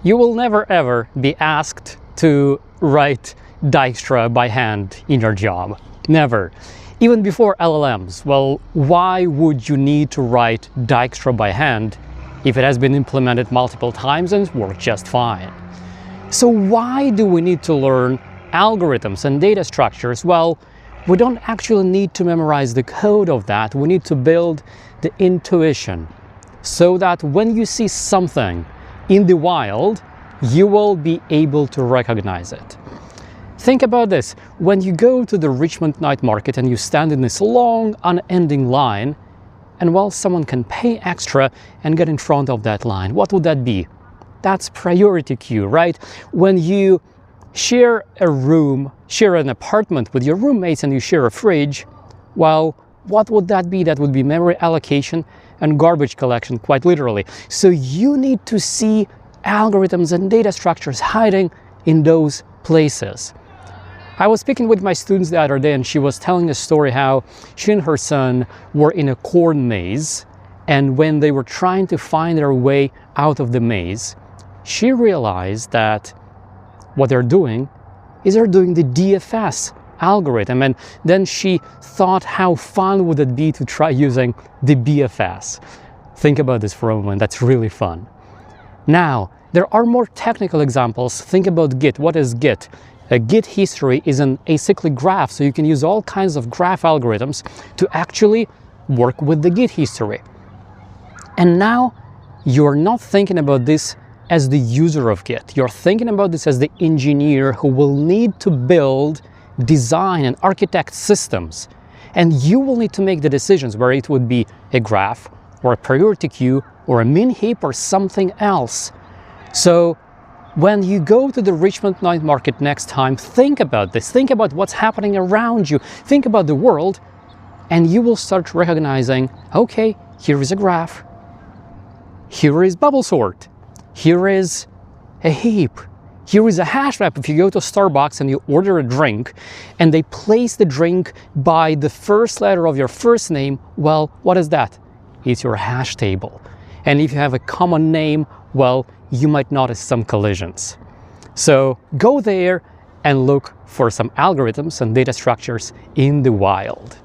You will never ever be asked to write Dijkstra by hand in your job. Never. Even before LLMs, well, why would you need to write Dijkstra by hand if it has been implemented multiple times and works just fine? So why do we need to learn algorithms and data structures? Well, we don't actually need to memorize the code of that. We need to build the intuition so that when you see something in the wild, you will be able to recognize it. Think about this. When you go to the Richmond night market and you stand in this long, unending line, and well, someone can pay extra and get in front of that line, what would that be? That's priority queue, right? When you share a room, share an apartment with your roommates and you share a fridge, well, what would that be? That would be memory allocation and garbage collection, quite literally. So you need to see algorithms and data structures hiding in those places. I was speaking with my students the other day and she was telling a story how she and her son were in a corn maze, and when they were trying to find their way out of the maze, she realized that what they're doing is they're doing the DFS algorithm, and then she thought how fun would it be to try using the BFS. Think about this for a moment, that's really fun. Now, there are more technical examples. Think about Git. What is Git? A Git history is an acyclic graph, so you can use all kinds of graph algorithms to actually work with the Git history. And now you're not thinking about this as the user of Git. You're thinking about this as the engineer who will need to build, design, and architect systems. And you will need to make the decisions where it would be a graph, or a priority queue, or a min heap, or something else. So when you go to the Richmond night market next time, think about this. Think about what's happening around you. Think about the world, and you will start recognizing, okay, here is a graph. Here is bubble sort. Here is a heap. Here is a hash map. If you go to Starbucks and you order a drink and they place the drink by the first letter of your first name, well, what is that? It's your hash table. And if you have a common name, well, you might notice some collisions. So go there and look for some algorithms and data structures in the wild.